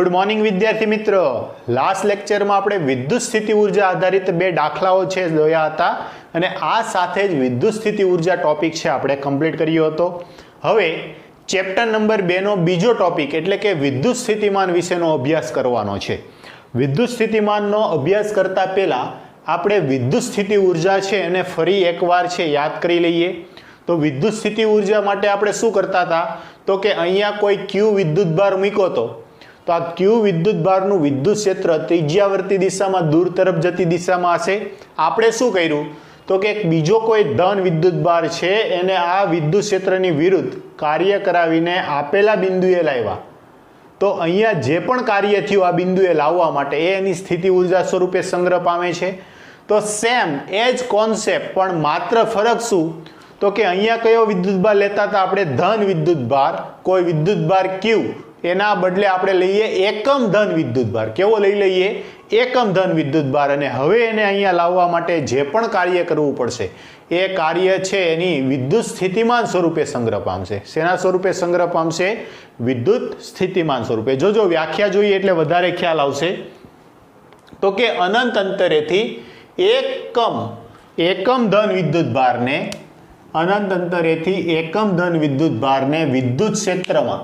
Good morning विद्यार्थी मित्रों। Last lecture में આપણે વિદ્યુત સ્થિતિ ઊર્જા આધારિત બે દાખલાઓ છે જોયા હતા અને આ સાથે જ વિદ્યુત સ્થિતિ ઊર્જા ટોપિક છે આપણે કમ્પ્લીટ કર્યો હતો। હવે ચેપ્ટર નંબર 2 નો બીજો ટોપિક એટલે કે વિદ્યુત સ્થિતિમાન વિશેનો અભ્યાસ કરવાનો છે। વિદ્યુત સ્થિતિમાનનો અભ્યાસ કરતા પહેલા આપણે વિદ્યુત સ્થિતિ ઊર્જા છે અને ફરી એકવાર છે યાદ કરી લઈએ। તો વિદ્યુત સ્થિતિ ઊર્જા માટે આપણે શું કરતા હતા તો કે અહીંયા કોઈ Q વિદ્યુત ભાર મૂક્યો હતો तो आ Q विद्युत भारनु विद्युत क्षेत्र त्रिज्यावर्ती दिशा में दूर तरफ जती दिशा में हशे। आपणे शुं कर्युं तो के बीजो कोई धन विद्युत भार छे एने आ विद्युत क्षेत्रनी विरुद्ध कार्य करावीने आपेला बिंदुए लाव्या। तो अहींया जे पण कार्य थयुं आ बिंदुए लाववा माटे एनी स्थिति ऊर्जा स्वरूपे संग्रह पामे छे। तो सेम एज कॉन्सेप्ट पण मात्र फरक शुं तो के अहींया कयो विद्युत भार लेता था आपणे धन विद्युत भार, कोई विद्युत भार Q एना बदले आपणे लईए एकम धन विद्युत भार। केवो लई लईए एकम धन विद्युत भार अने हवे एने अहींया लाववा माटे जे पण कार्य करवुं पड़शे ए कार्य छे एनी विद्युत स्थितिमान स्वरूपे संग्रह पामशे। शेना स्वरूपे संग्रह पामशे? विद्युत स्थितिमान स्वरूपे। जो व्याख्या जोईए एटले वधारे ख्याल आवशे। तो के अनंत अंतरेथी एकम धन विद्युत भारने अनंत अंतरेथी एकम धन विद्युत भारने विद्युत क्षेत्रमां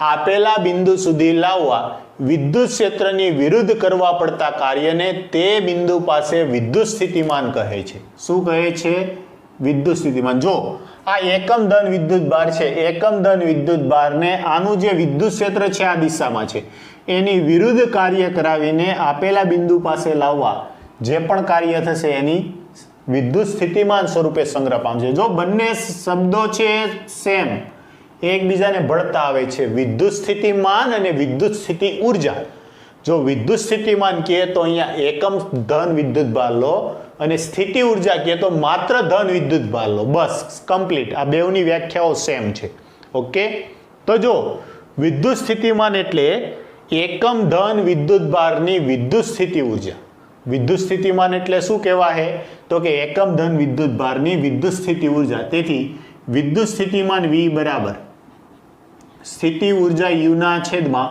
आपेला बिंदु सुधी लाववा विद्युत क्षेत्रनी विरुद्ध करवा पड़ता कार्यने ते बिंदु पासे विद्युत स्थितिमान कहे छे। शुं कहे छे? विद्युत स्थितिमान। जो आ एकम धन विद्युत भार छे, एकम धन विद्युत भारने आनु जे विद्युत क्षेत्र छे आ दिशामां छे एनी विरुद्ध कार्य करावीने आपेला बिंदु पासे लाववा जे पण कार्य थशे एनी विद्युत स्थितिमान स्वरूपे संग्रह पामशे। जो बंने शब्दों छे सेम एकबीजाने भळता आवे छे, विद्युत स्थितिमान अने विद्युत स्थिति ऊर्जा। जो विद्युत स्थितिमान कहे तो अहींया एकम धन विद्युत भार लो अने स्थिति ऊर्जा कहे तो मात्र धन विद्युत भार लो। बस कंप्लीट। आ बेवनी व्याख्याओ सेम छे। ओके। तो जो विद्युत स्थितिमान एटले एकम धन विद्युत भारनी विद्युत स्थिति ऊर्जा। विद्युत स्थितिमान एटले शुं कहेवाय तो के एकम धन विद्युत भारनी विद्युत स्थिति ऊर्जा। तेथी विद्युत स्थितिमान V बराबर स्थिति ऊर्जा U ना छेदमां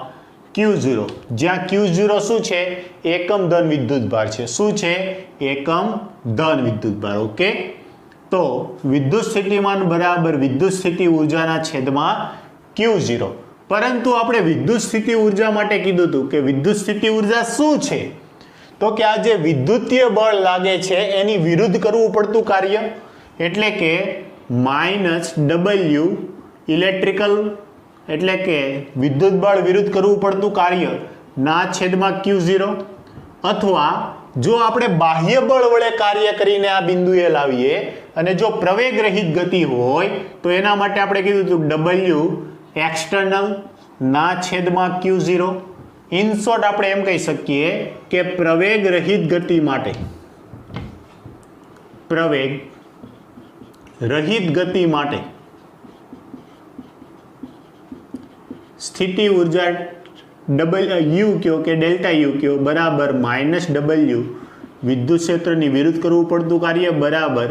Q0, ज्यां Q0 शुं छे? एकम धन विद्युत भार छे। शुं छे? एकम धन विद्युत भार। ओके। तो विद्युत स्थितिमान बराबर विद्युत स्थिति ऊर्जा ना छेदमां Q0। परंतु आपणे विद्युत स्थिति ऊर्जा माटे कीधुं हतुं के विद्युत स्थिति ऊर्जा शुं छे तो के आ जे विद्युतीय बळ लागे छे एनी विरुद्ध करवुं पड़तुं कार्य एटले के -W इलेक्ट्रिकल एटले के विद्युत बळ विरुद्ध करवुं पड़तुं कार्य ना छेदमां Q0। अथवा जो आपणे बाह्य बळ वडे कार्य करीने आ बिंदुए लावीए अने जो प्रवेग रहित गति होय तो एना माटे आपणे कीधुं हतुं W एक्सटर्नल ना छेदमां Q0। इन शॉर्ट आपणे एम कही सकीए के प्रवेग रहित गति माटे प्रवेग रहित गति माटे स्थिति ऊर्जा U क्यों के डेल्टा U क्यों बराबर -W विद्युत क्षेत्र ની વિરુદ્ધ કરવું પડતું કાર્ય બરાબર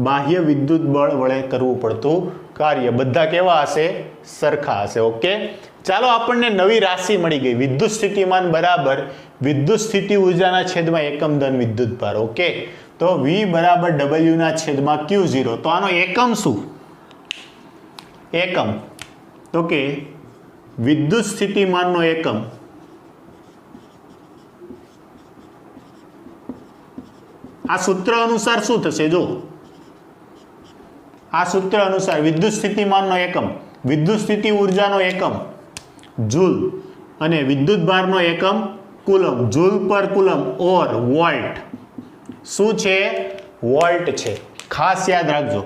બાહ્ય વિદ્યુત બળ વડે કરવું પડતું કાર્ય। બધા કેવા હશે? સરખા હશે। ઓકે। ચાલો આપણને નવી રાશિ મળી ગઈ। વિદ્યુત સ્થિતિમાન બરાબર વિદ્યુત સ્થિતિ ઊર્જાના છેદમાં એકમ ધન વિદ્યુત ભાર। ઓકે। तो V बराबर W ना छेदमां Q0। तो आनो एकम शू? एकम तो के विद्युत स्थितिमान नो एकम आ सूत्र अनुसार शू थशे? जो आ सूत्र अनुसार विद्युत स्थितिमान नो एकम विद्युत स्थिति ऊर्जा नो एकम जूल अने विद्युत भार नो एकम कूलम। जूल पर कूलम और वोल्ट શું છે? વોલ્ટ છે। ખાસ યાદ રાખજો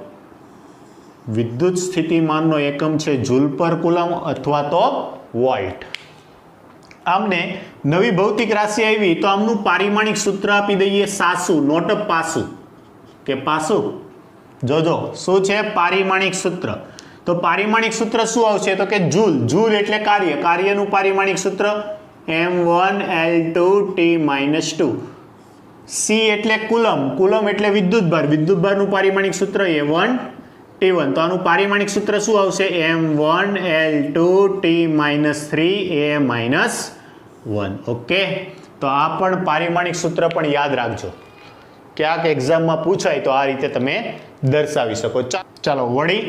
વિદ્યુત સ્થિતિમાનનો એકમ છે જૂલ પર કુલમ અથવા તો વોલ્ટ। આમને નવી ભૌતિક રાશિ આવી તો આમનું પારિમાણિક સૂત્ર આપી દઈએ સાસુ, નોટ પાસુ કે પાસુ। જોજો શું છે પારિમાણિક સૂત્ર। તો પારિમાણિક સૂત્ર શું આવશે તો કે જૂલ। જૂલ એટલે કાર્ય, કાર્યનું પારિમાણિક સૂત્ર M1L2T-2। C एटले कूलम, कूलम एटले विद्युत भार, विद्युत भार नु पारिमाणिक सूत्र A1 T1। तो आनु पारिमाणिक सूत्र शुं आवशे? M1L2T-3 A 1. ઓકે, તો આ પણ પારિમાણિક સૂત્ર પણ યાદ રાખજો, ક્યાંક એક્ઝામમાં પૂછાય તો આ રીતે તમે દર્શાવી શકો. ચાલો વળી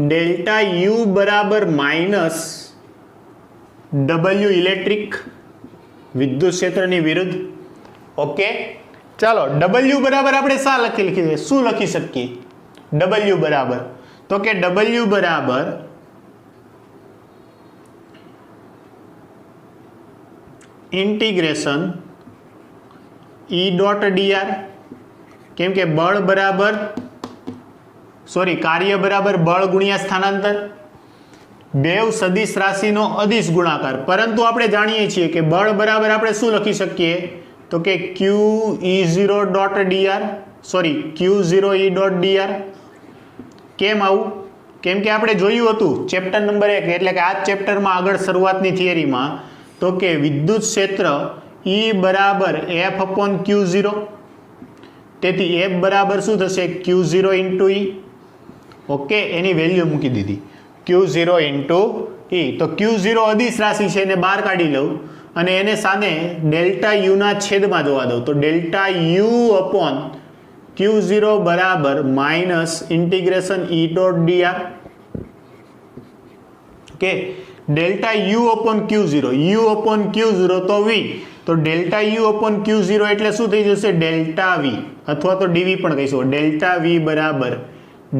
ડેલ્ટા યુ બરાબર માઇનસ ડબલ્યુ ઇલેક્ટ્રિક, વિદ્યુત ક્ષેત્રની વિરુદ્ધ. ઓકે, ચાલો ડબલ્યુ બરાબર આપણે શું લખી શકીએ? ડબલ્યુ બરાબર, તો કે ડબલ્યુ બરાબર ઇન્ટિગ્રેશન ઈ ડોટ ડીઆર, કેમ કે બળ બરાબર કાર્ય બરાબર બળ ગુણ્યા સ્થાનાંતર, બેવ સદિશ રાશિનો અદિશ ગુણાકાર. પરંતુ આપણે જાણીએ છીએ કે બળ બરાબર આપણે શું લખી શકીએ? તો કે ક્યુ ઈ0 ડોટ ડીઆર, Q0 ઈ ડોટ ડીઆર. કેમ આવું? કેમ કે આપણે જોયું હતું ચેપ્ટર નંબર 1 એટલે કે આ ચેપ્ટરમાં આગળ શરૂઆતની થિયરીમાં, તો કે વિદ્યુત ક્ષેત્ર E બરાબર F અપોન Q0. તેથી F બરાબર શું થશે? Q0 into E. ઓકે, એની વેલ્યુ મૂકી દીધી Q0 ઇન્ટુ E. તો Q0 અદિશ રાશિ છે, એને બહાર કાઢી લઉં અને એને સામે ડેલ્ટા યુના છેદમાં જોવા દઉં, તો ડેલ્ટા યુ અપોન Q0 બરાબર minus integration E dot DR. Okay, delta you upon Q0, you upon Q0 તો V, તો ડેલ્ટા યુ અપોન Q0 એટલે શું થઈ જશે? ડેલ્ટા V, અથવા તો ડીવી પણ કહીશું. ડેલ્ટા V બરાબર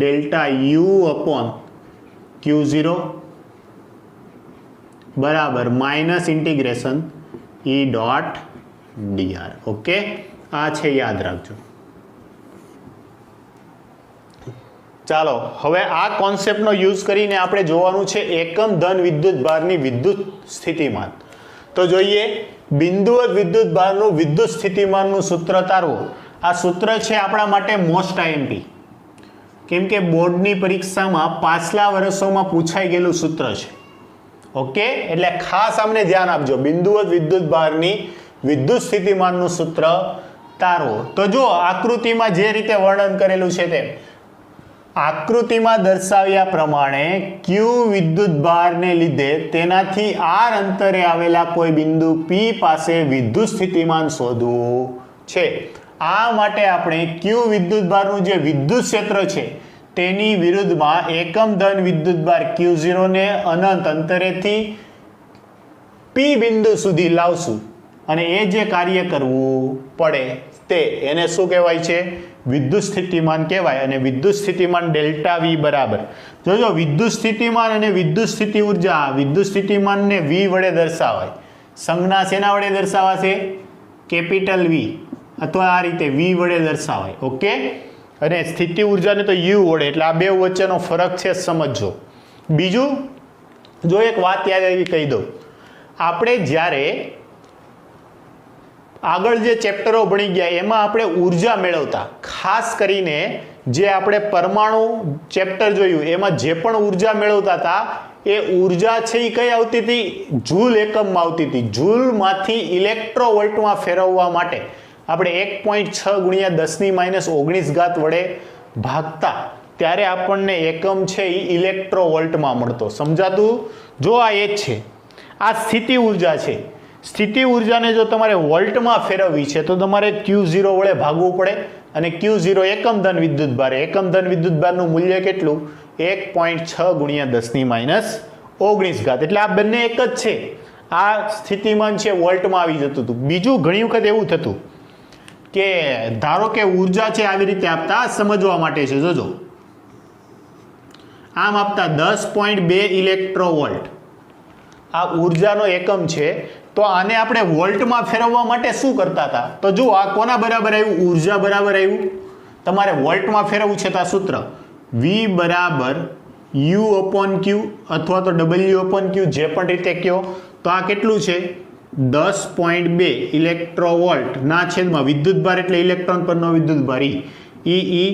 ડેલ્ટા યુ અપોન Q0 બરાબર minus integration E dot DR. Okay, આ છે, યાદ રાખજો. ચાલો હવે આ કોન્સેપ્ટનો યુઝ કરીને આપણે જોવાનું છે એકમ ધન વિદ્યુત ભારની વિદ્યુત સ્થિતિમાન. તો જોઈએ બિંદુવત વિદ્યુત ભારનું વિદ્યુત સ્થિતિમાનનું સૂત્ર તારવો. આ સૂત્ર છે આપણા માટે મોસ્ટ આઈએમપી, કેમ કે બોર્ડની પરીક્ષામાં પાછલા વર્ષોમાં પૂછાઈ ગયેલું સૂત્ર છે. ઓકે, એટલે ખાસ આમને ધ્યાન આપજો, બિંદુવત વિદ્યુત ભારની વિદ્યુત સ્થિતિમાનનું સૂત્ર તારવો. તો જો આકૃતિમાં જે રીતે વર્ણન કરેલું છે તેમ આકૃતિમાં દર્શાવ્યા પ્રમાણે ક્યુ વિદ્યુત ભારને લીધે તેનાથી આર અંતરે આવેલા કોઈ બિંદુ પી પાસે વિદ્યુત સ્થિતિમાન શોધવું છે. આ માટે આપણે ક્યુ વિદ્યુત ભારનું જે વિદ્યુત ક્ષેત્ર છે તેની વિરુદ્ધમાં એકમ ધન વિદ્યુત ભાર Q0 ને અનંત અંતરેથી પી બિંદુ સુધી લાવશું અને એ જે કાર્ય કરવું પડે તે એને શું કહેવાય છે? વિદ્યુત સ્થિતિમાન કહેવાય. અને વિદ્યુત સ્થિતિમાન ડેલ્ટા V બરાબર, જોજો વિદ્યુત સ્થિતિમાન અને વિદ્યુત સ્થિતિ ઉર્જા, વિદ્યુત સ્થિતિમાનને V વડે દર્શાવાય. સંજ્ઞા શેના વડે દર્શાવાશે? કેપિટલ V, અથવા આ રીતે V વડે દર્શાવાય. ઓકે, અને સ્થિતિ ઉર્જાને તો U વડે. એટલે આ બે વચ્ચેનો ફરક છે, સમજજો. બીજું જો એક વાત યાદ આવી કહી દઉં, આપણે જ્યારે આગળ જે ચેપ્ટરો ભણી ગયા એમાં આપણે ઉર્જા મેળવતા, ખાસ કરીને જે આપણે પરમાણુ ચેપ્ટર જોયું એમાં જે પણ ઉર્જા મેળવતા હતા એ ઉર્જા છે એ કઈ આવતી હતી? જૂલ એકમમાં આવતી હતી. જૂલમાંથી ઇલેક્ટ્રોવોલ્ટમાં ફેરવવા માટે આપણે 1.6 ગુણ્યા 10⁻⁹ વડે ભાગતા, ત્યારે આપણને એકમ છે એ ઇલેક્ટ્રોવોલ્ટમાં મળતો. સમજાતું? જો આ એ જ છે, આ સ્થિતિ ઉર્જા છે. સ્થિતિ ઉર્જાને જો તમારે વોલ્ટમાં ફેરવવી છે તો તમારે Q0 વડે ભાગવું પડે. અને Q0 એકમ ધન વિદ્યુત ભાર, એકમ ધન વિદ્યુત ભારનું મૂલ્ય કેટલું? 1.6 ગુણ્યા 10⁻⁹. એટલે આ બંને એક જ છે. આ સ્થિતિમાન છે વોલ્ટમાં આવી જતું હતું. બીજું ઘણી વખત એવું થતું કે ધારો કે ઉર્જા છે આવી રીતે આપતા, સમજવા માટે છે, જોજો આમ આપતા 10.2 ઇલેક્ટ્રોવોલ્ટ આ ઉર્જાનો એકમ છે. તો આને આપણે વોલ્ટમાં ફેરવવા માટે શું કરતા હતા? તો જો આ કોના બરાબર આવ્યું? ઉર્જા બરાબર આવ્યું. તમારે વોલ્ટમાં ફેરવવું છે તો આ સૂત્ર V બરાબર U અપોન Q અથવા તો W અપોન Q, જે પણ રીતે કહો. તો આ કેટલું છે? 10.2 ઇલેક્ટ્રોવોલ્ટ ના છેદમાં વિદ્યુત ભાર એટલે ઇલેક્ટ્રોન પરનો વિદ્યુત ભાર E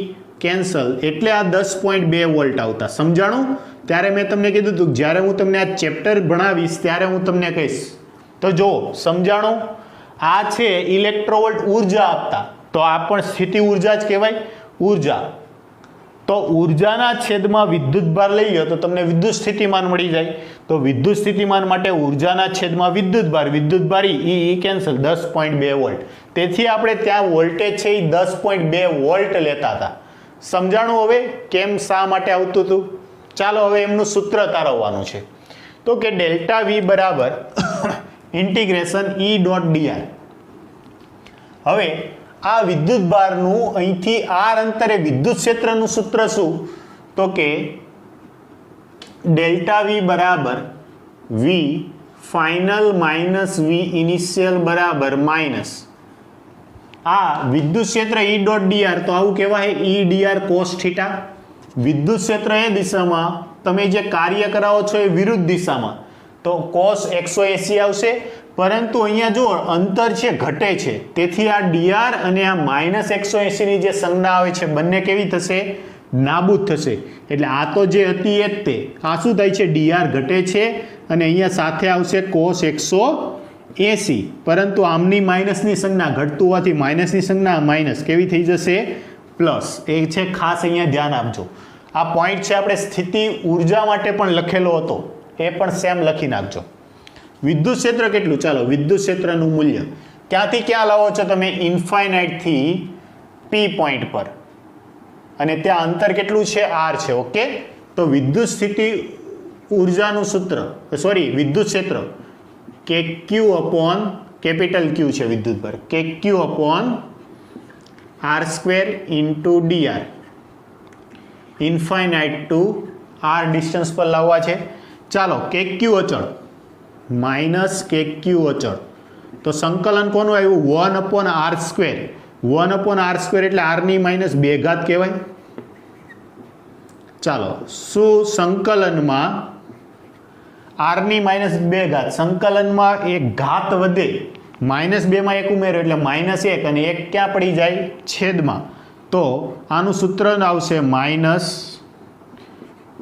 કેન્સલ, એટલે આ 10.2 વોલ્ટ આવતા. સમજાણું? ત્યારે મેં તમને કીધું હતું જ્યારે હું તમને આ ચેપ્ટર ભણાવીશ ત્યારે હું તમને કહીશ. તો જો સમજાણું? આ છે ઇલેક્ટ્રોવોલ્ટ ઉર્જા આપતા, તો આ પણ સ્થિતિ ઉર્જા જ કહેવાય. ઉર્જા તો ઉર્જાના છેદમાં વિદ્યુતભાર લઈ લો તો તમને વિદ્યુત સ્થિતિમાન મળી જાય. તો વિદ્યુત સ્થિતિમાન માટે ઉર્જાના છેદમાં વિદ્યુતભાર ઈ કેન્સલ 10.2 વોલ્ટ. તેથી આપણે ત્યાં વોલ્ટેજ છે એ 10.2 વોલ્ટ લેતા હતા. સમજાણું હવે કેમ શા માટે આવતું હતું? ચાલો હવે એમનું સૂત્ર તારવવાનું છે. તો કે ડેલ્ટા વી બરાબર ઇન્ટિગ્રેશન ઈ ડોટ ડીઆર. હવે આ વિદ્યુતભારનું અહીંથી આર અંતરે વિદ્યુત ક્ષેત્રનું સૂત્ર શું? તો કે ડેલ્ટા વી બરાબર વી ફાઇનલ માઇનસ વી ઇનિશિયલ બરાબર માઇનસ આ વિદ્યુત ક્ષેત્ર ઈ ડોટ ડીઆર, તો આવું કહેવાય ઈ ડીઆર કોસ થીટા. વિદ્યુત ક્ષેત્ર એ દિશામાં, તમે જે કાર્ય કરાવો છો એ વિરુદ્ધ દિશામાં, તો કોસ 180 આવશે. પરંતુ અહીંયા જો અંતર છે ઘટે છે, તેથી આ ડીઆર અને આ માઇનસ 180 ની જે સંજ્ઞા આવે છે બંને કેવી થશે? નાબૂદ થશે. એટલે આ તો જે હતી એ જ તે, આ શું થાય છે? ડીઆર ઘટે છે અને અહીંયા સાથે આવશે કોસ 180, પરંતુ આમની માઇનસની સંજ્ઞા ઘટતું હોવાથી માઇનસની સંજ્ઞા માઇનસ કેવી થઈ જશે? પ્લસ. એ છે ખાસ અહીંયા ધ્યાન આપજો. આ પોઈન્ટ છે આપણે સ્થિતિ ઉર્જા માટે પણ લખેલો હતો, એ પણ સેમ લખી નાખજો. વિદ્યુત ક્ષેત્ર કેટલું? ચાલો વિદ્યુત ક્ષેત્રનું મૂલ્ય ક્યાંથી ક્યાં લાવો છો તમે? ઇન્ફાઇનાઇટ થી પી પોઈન્ટ પર, અને ત્યાં અંતર કેટલું છે? આર છે. ઓકે, તો વિદ્યુત સ્થિતિ ઉર્જાનું સૂત્ર, સોરી વિદ્યુત ક્ષેત્ર કે ક્યુ અપોન કેપિટલ ક્યુ છે વિદ્યુત પર, k q upon r square into d r, infinite to r distance પર લાવવા છે. ચાલો કે ક્યુ અચળ માઇનસ કે ક્યુ અચળ, તો સંકલન કોનું આવ્યું? 1/r². 1/r² એટલે આરની માઇનસ 2 ઘાત કહેવાય. ચાલો, શું સંકલનમાં આરની માઇનસ 2 ઘાત, સંકલનમાં એક ઘાત વધે, -2 માં 1 ઉમેરો એટલે -1, અને 1 ક્યાં પડી જાય? છેદમાં. તો આનું સૂત્ર આવશે માઇનસ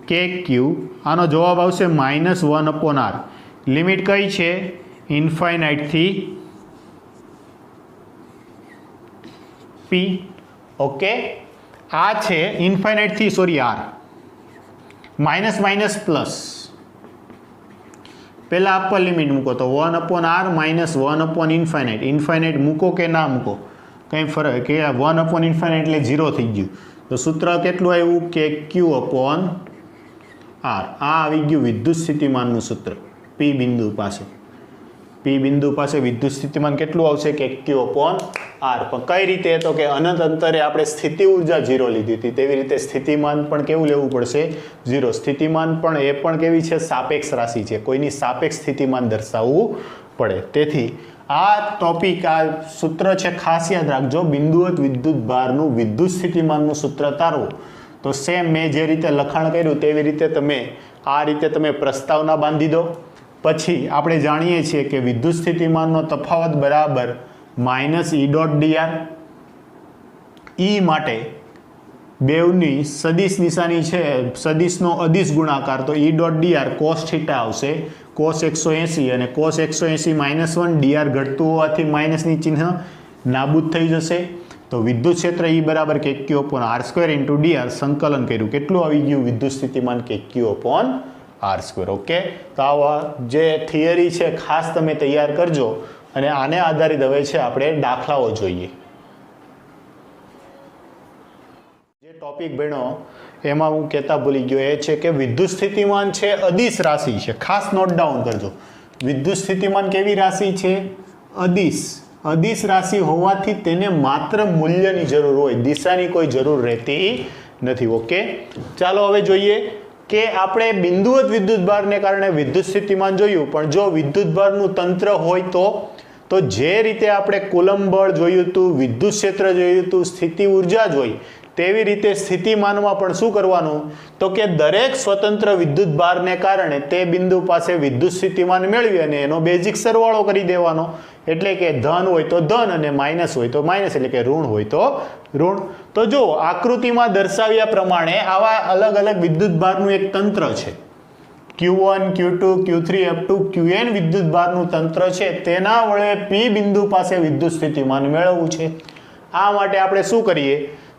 કે ક્યુ, આનો જવાબ આવશે -1/r. લિમિટ કઈ છે? ઇન્ફાઇનાઇટ થી પી. ઓકે, આ છે ઇન્ફાઇનાઇટ થી, sorry R, minus minus plus. પહેલા અપર લિમિટ મૂકો તો 1/r માઇનસ 1/ઇન્ફાઇનાઇટ. ઇન્ફાઇનાઇટ મૂકો કે ના મૂકો કંઈ ફરક, કે 1/ઇન્ફાઇનાઇટ એટલે 0 થઈ ગયું. તો સૂત્ર કેટલું આવ્યું? કે ક્યુ અપોન આર. આ આવી ગયું વિદ્યુત સ્થિતિમાનનું સૂત્ર. પી બિંદુ પાસે, પી બિંદુ પાસે વિદ્યુત સ્થિતિમાન કેટલું આવશે? કે ક્યુ અપોન આર. પણ કઈ રીતે? તો કે અનંત અંતરે આપણે સ્થિતિ ઉર્જા 0 લીધી હતી, તેવી રીતે સ્થિતિમાન પણ કેવું લેવું પડશે? 0. સ્થિતિમાન પણ એ પણ કેવી છે? સાપેક્ષ રાશિ છે, કોઈની સાપેક્ષ સ્થિતિમાન દર્શાવવું પડે. તેથી આ ટોપિક, આ સૂત્ર છે ખાસ યાદ રાખજો. બિંદુવત વિદ્યુત ભારનું વિદ્યુત સ્થિતિમાનનું સૂત્ર તારવું તો સેમ મેં જે રીતે લખાણ કર્યું તેવી રીતે તમે આ રીતે તમે પ્રસ્તાવના બાંધી દો. પછી આપણે જાણીએ છીએ કે વિદ્યુત સ્થિતિમાનનો તફાવત બરાબર માઇનસ ઈ ડોટ ડીઆર. ઈ માટે બેવની સદિશ નિશાની છે, સદિશનો અદિશ ગુણાકાર, તો ઈ ડોટ ડીઆર કોસ થીટા આવશે, કોસ 180, અને કોસ 180 -1, ડીઆર ઘટતું હોવાથી માઇનસની ચિહ્ન નાબૂદ થઈ જશે. તો વિદ્યુત ક્ષેત્ર ઈ બરાબર કે q upon r² into DR. સંકલન કર્યું, કેટલું આવી ગયું? વિદ્યુત સ્થિતિમાન કે ક્યુ અપોન r². ઓકે, તો આવા જે થિયરી છે ખાસ તમે તૈયાર કરજો, અને આને આધારિત હવે છે આપણે દાખલાઓ જોઈએ. જે ટોપિક ભણ્યો એમાં હું કહેતા ભૂલી ગયો, એ છે કે વિદ્યુત સ્થિતિમાન છે અદિશ રાશિ છે. ખાસ નોટ ડાઉન કરજો. વિદ્યુત સ્થિતિમાન કેવી રાશિ છે? અદિશ. અદિશ રાશિ હોવાથી તેને માત્ર મૂલ્યની જરૂર હોય, દિશાની કોઈ જરૂર રહેતી નથી. ઓકે, ચાલો હવે જોઈએ કે આપણે બિંદુવત વિદ્યુતભારને કારણે વિદ્યુત સ્થિતિમાન જોયું, પણ જો વિદ્યુતભારનું તંત્ર હોય તો જે રીતે આપણે કુલંબ બળ જોયું હતું, વિદ્યુત ક્ષેત્ર જોયું હતું, સ્થિતિ ઉર્જા જોઈ, તેવી રીતે સ્થિતિમાનમાં પણ શું કરવાનું? તો કે દરેક સ્વતંત્ર વિદ્યુતભારને કારણે તે બિંદુ પાસે વિદ્યુત સ્થિતિમાન મેળવી અને એનો બેઝિક સરવાળો કરી દેવાનો. એટલે કે ધન હોય તો ધન અને માઇનસ હોય તો માઇનસ, એટલે કે ઋણ હોય તો ઋણ. તો જો આકૃતિમાં દર્શાવ્યા પ્રમાણે આવા અલગ અલગ વિદ્યુતભારનું એક તંત્ર છે. Q1, Q2, Q3 up to Qn વિદ્યુતભારનું તંત્ર છે. તેના વડે P બિંદુ પાસે વિદ્યુત સ્થિતિમાન મેળવવું છે. આ માટે આપણે શું કરીએ?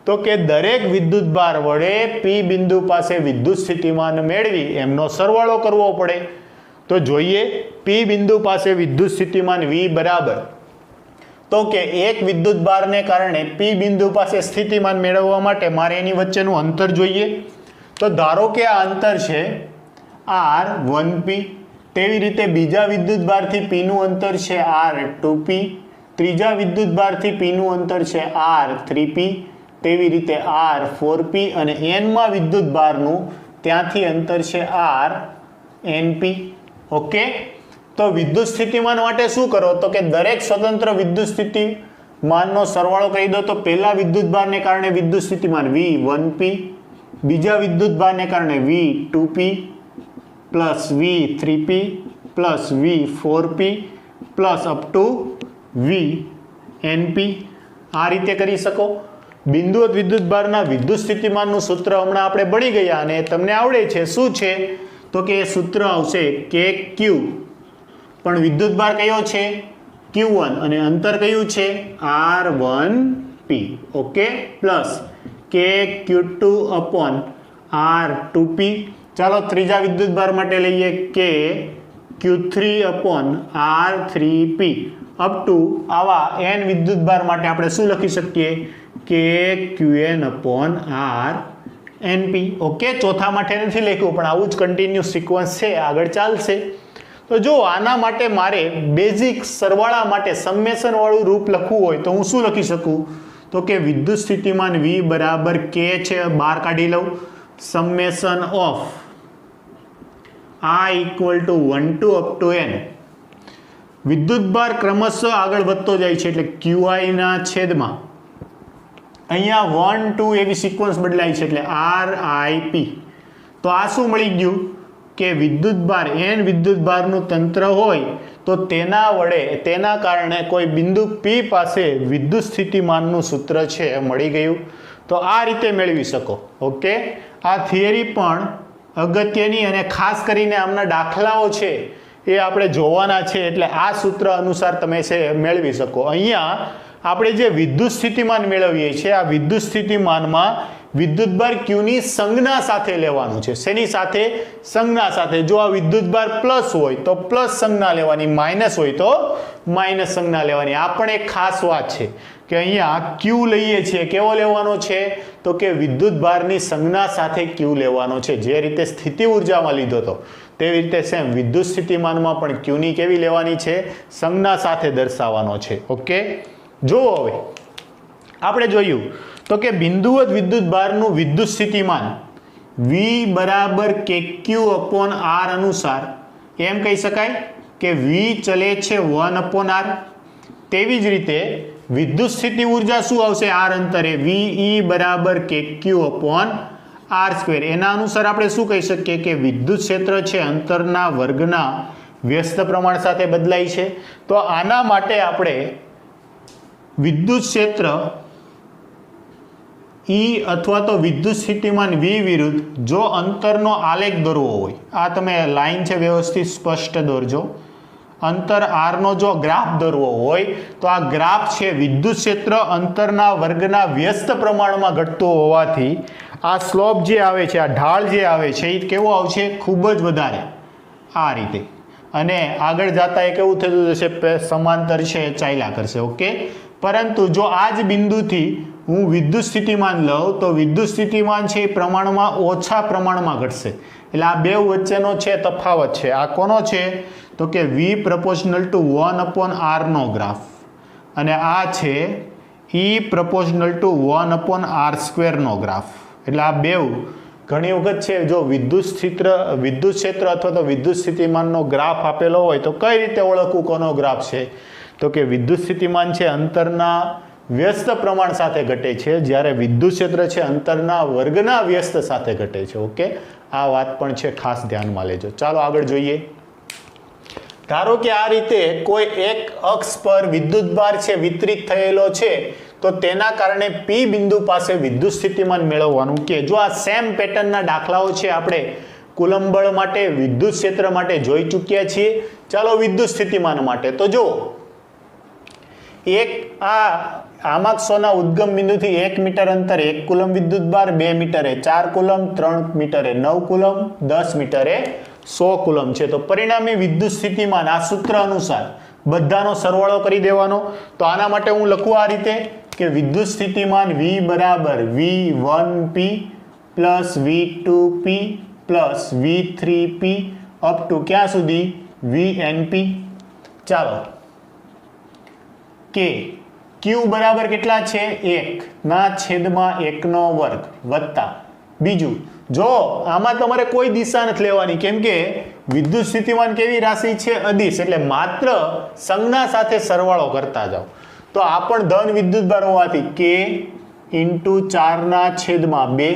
તો કે દરેક વિદ્યુત ભાર વડે P બિંદુ પાસે વિદ્યુત સ્થિતિમાન મેળવી એમનો સરવાળો કરવો પડે. તો જોઈએ P બિંદુ પાસે વિદ્યુત સ્થિતિમાન V બરાબર, તો કે એક વિદ્યુત ભારને કારણે P બિંદુ પાસે સ્થિતિમાન મેળવવા માટે મારે એની વચ્ચેનું અંતર જોઈએ. તો ધારો કે આ અંતર છે R1P, તેવી રીતે બીજા વિદ્યુત ભારથી P નું અંતર છે R2P, ત્રીજા વિદ્યુત ભારથી P નું અંતર છે R3P, તેવી રીતે R4P અને N માં વિદ્યુત ભારનું ત્યાંથી અંતર છે RNP. ઓકે, તો વિદ્યુત સ્થિતિમાન માટે શું કરો? તો કે દરેક સ્વતંત્ર વિદ્યુત સ્થિતિમાનનો સરવાળો કરી દો. તો પહેલા વિદ્યુત ભારને કારણે વિદ્યુત સ્થિતિમાન V1P, બીજા વિદ્યુત ભારને કારણે V2P plus V3P plus V4P plus up to VNP. આ રીતે કરી શકો. બિંદુવત વિદ્યુત ભારના વિદ્યુત સ્થિતિમાનનું સૂત્ર હમણાં આપણે ભણી ગયા અને તમને આવડે છે. શું છે? તો કે એ સૂત્ર આવશે KQ, પણ વિદ્યુત ભાર કયો છે? Q1 અને અંતર કયું છે? R1P. Okay, plus KQ2 upon R2P. ચાલો ત્રીજા વિદ્યુત ભાર માટે લઈએ KQ3 upon R3P up to આવા n વિદ્યુત ભાર માટે આપણે શું લખી શકીએ? KQN upon RNP. ઓકે, ચોથા માટે નથી લખ્યું, પણ આવું જ કન્ટિન્યુઅસ સિક્વન્સ છે, આગળ ચાલશે. તો જો આના માટે મારે બેઝિક સરવાળા માટે સમેશન વાળું રૂપ લખવું હોય તો હું શું લખી શકું? તો કે વિદ્યુત સ્થિતિમાન V બરાબર K છે, બહાર કાઢી લઉં, summation of I equal to 1 to up to n. વિદ્યુત ભાર ક્રમશઃ આગળ વધતો જાય છે એટલે QI ના છેદમાં અહીંયા 1 2 એવી સિક્વન્સ બદલાય છે એટલે RIP. તો આ શું મળી ગયું? કે વિદ્યુત ભાર n વિદ્યુત ભારનું તંત્ર હોય તો તેના કારણે કોઈ બિંદુ P પાસે વિદ્યુત સ્થિતિમાનનું સૂત્ર છે મળી ગયું. તો આ રીતે મેળવી શકો. ઓકે, આ થિયરી પણ અગત્યની અને ખાસ કરીને આમના દાખલાઓ છે એ આપણે જોવાના છે, એટલે આ સૂત્ર અનુસાર તમે છે મેળવી શકો. અહીંયા આપણે જે વિદ્યુત સ્થિતિમાન મેળવીએ છીએ આ વિદ્યુત સ્થિતિમાનમાં વિદ્યુત ભાર Q ની સંજ્ઞા સાથે લેવાનું છે. શેની સાથે? સંજ્ઞા સાથે. જો આ વિદ્યુત ભાર પ્લસ હોય તો પ્લસ સંજ્ઞા લેવાની, માઇનસ હોય તો માઇનસ સંજ્ઞા લેવાની. આ પણ એક ખાસ વાત છે કે અહીંયા Q લઈએ છીએ, કેવો લેવાનો છે? તો કે વિદ્યુત ભારની સંજ્ઞા સાથે Q લેવાનો છે. જે રીતે સ્થિતિ ઉર્જામાં લીધો હતો તેવી રીતે સેમ વિદ્યુત સ્થિતિમાનમાં પણ Q ની કેવી લેવાની છે? સંજ્ઞા સાથે દર્શાવવાનો છે. ઓકે, જો હવે આપણે જોયું તો કે બિંદુવત વિદ્યુત ભારનું વિદ્યુત સ્થિતિમાન V બરાબર KQ અપોન R અનુસાર એમ કહી શકાય કે V ચલે છે 1 અપોન R. તેવી જ રીતે વિદ્યુત સ્થિતિ ઉર્જા શું આવશે? R અંતરે VE બરાબર KQ અપોન R². એના અનુસાર આપણે શું કહી શકીએ કે વિદ્યુત ક્ષેત્ર છે અંતરના વર્ગના વ્યસ્ત પ્રમાણ સાથે બદલાય છે. તો આના માટે આપણે વિદ્યુત ક્ષેત્ર E અથવા તો વિદ્યુત સ્થિતિમાન V વિરુદ્ધ જો અંતરનો આલેખ દોરવો હોય, આ તમે લાઈન છે વ્યવસ્થિત સ્પષ્ટ દોરજો. અંતર R નો જો ગ્રાફ દોરવો હોય તો આ ગ્રાફ છે વિદ્યુત ક્ષેત્ર અંતરના વર્ગના વ્યસ્ત પ્રમાણમાં ઘટતું હોવાથી આ સ્લોપ જે આવે છે, આ ઢાળ જે આવે છે એ કેવો આવશે? ખૂબ જ વધારે આ રીતે. અને આગળ જતા એ કેવું થતું જશે? સમાંતર છે ચાલ્યા કરશે. ઓકે, પરંતુ જો આ જ બિંદુથી હું વિદ્યુત સ્થિતિમાન લઉં તો વિદ્યુત સ્થિતિમાન છે એ પ્રમાણમાં ઓછા પ્રમાણમાં ઘટશે. એટલે આ બે વચ્ચેનો છે તફાવત છે. આ કોનો છે? તો કે V proportional to 1 upon R નો ગ્રાફ, અને આ છે E proportional to 1 upon R² નો ગ્રાફ. એટલે આ બે ઘણી વખત છે જો વિદ્યુત ક્ષેત્ર અથવા તો વિદ્યુત સ્થિતિમાનનો ગ્રાફ આપેલો હોય તો કઈ રીતે ઓળખવું કોનો ગ્રાફ છે? તો કે વિદ્યુત સ્થિતિમાન છે અંતરના વ્યસ્ત પ્રમાણ સાથે ઘટે છે, જ્યારે વિદ્યુત ક્ષેત્ર છે અંતરના વર્ગના વ્યસ્ત સાથે ઘટે છે. ઓકે, આ વાત પણ છે ખાસ ધ્યાનમાં લેજો. ચાલો આગળ જોઈએ. ધારો કે આ રીતે કોઈ એક અક્ષ પર વિદ્યુત ભાર છે વિતરિત થયેલો છે તો તેના કારણે P બિંદુ પાસે વિદ્યુત સ્થિતિમાન મેળવવાનું કે જો આ સેમ પેટર્નના દાખલાઓ છે આપણે કુલંબ બળ માટે, વિદ્યુત ક્ષેત્ર માટે જોઈ ચૂક્યા છીએ. ચાલો વિદ્યુત સ્થિતિમાન માટે તો જો એક આમાક્ષોના ઉદ્ગમ બિંદુથી 1 મીટર અંતરે 1 કુલમ વિદ્યુતભાર, 2 મીટરે 4 કુલમ, 3 મીટરે 9 કુલમ, 10 મીટરે 100 કુલમ છે. તો પરિણામી વિદ્યુત સ્થિતિમાન આ સૂત્ર અનુસાર બધાનો સરવાળો કરી દેવાનો. તો આના માટે હું લખું આ રીતે કે વિદ્યુત સ્થિતિમાન V બરાબર V1P plus V2P plus V3P up to ક્યાં સુધી VNP. ચાલો કે Q બરાબર કેટલા છે 1/1 નો વર્ગ વત્તા બીજું, જો આમાં તમારે કોઈ દિશા નથી લેવાની કેમ કે વિદ્યુત સ્થિતિમાન કેવી રાશિ છે અદિશ, એટલે માત્ર સંજ્ઞા સાથે સરવાળો કરતા જાઓ. તો આ પણ ધન વિદ્યુતભાર હોવાથી K ઇન્ટુ 4/2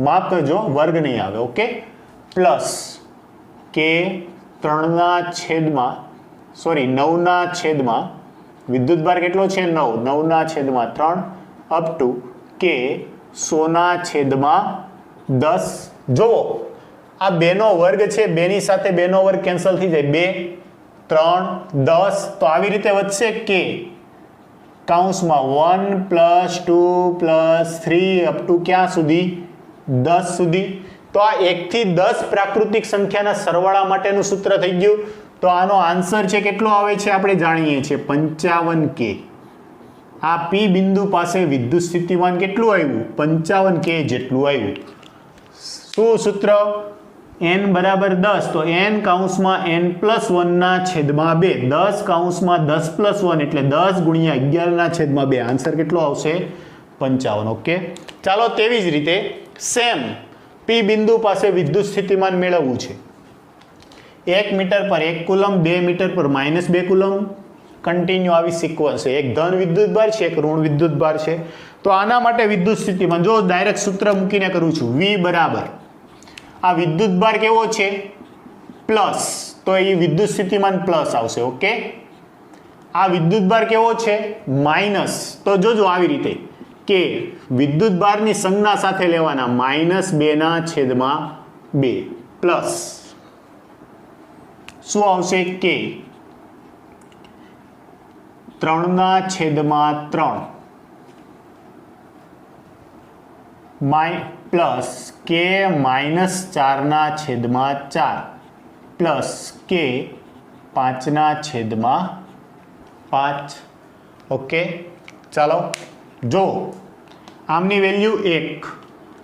માફ કરજો વર્ગ નહીં આવે, ઓકે, પ્લસ K 9/, વિદ્યુતભાર કેટલો છે 9/3 અપ ટુ K 100/10. જુઓ આ 2 નો વર્ગ છે, 2 ની સાથે 2 નો વર્ગ કેન્સલ થઈ જાય, 2 3 10. તો આવી રીતે વધશે K કૌંસમાં 1 + 2 + 3 અપ ટુ ક્યાં સુધી 10 સુધી. તો આ 1 થી 10 પ્રાકૃતિક સંખ્યાના સરવાળા માટેનું સૂત્ર થઈ ગયું. તો આનો આન્સર છે કેટલો આવે છે આપણે જાણીએ છીએ 55K. આ P બિંદુ પાસે વિદ્યુત સ્થિતિમાન કેટલું આવ્યું 55K જેટલું આવ્યું. શું સૂત્ર n બરાબર 10, તો n કૌંસમાં n+1/2, 10 કૌંસમાં 10+1 એટલે 10 ગુણ્યા 11/2. આન્સર કેટલો આવશે 55. ઓકે, ચાલો તેવી જ રીતે સેમ P બિંદુ પાસે વિદ્યુત સ્થિતિમાન મેળવવું છે. 1 મીટર પર 1 કુલમ, 2 મીટર પર -2 કુલમ, કન્ટિન્યુ આવી સિક્વન્સ છે. એક ધન વિદ્યુતભાર છે, એક ઋણ વિદ્યુતભાર છે. તો આના માટે વિદ્યુત સ્થિતિમાન જો ડાયરેક્ટ સૂત્ર મૂકીને કરું છું, V બરાબર આ વિદ્યુતભાર કેવો છે પ્લસ, તો એ વિદ્યુત સ્થિતિમાન પ્લસ આવશે. ઓકે, આ વિદ્યુતભાર કેવો છે માઇનસ, તો જોજો આવી રીતે કે વિદ્યુતભારની સંજ્ઞા સાથે લેવાના -2/2 પ્લસ શું આવશે K 3/3 plus K -4/4 plus K 5/5. Okay, ચાલો જો આમની વેલ્યુ 1,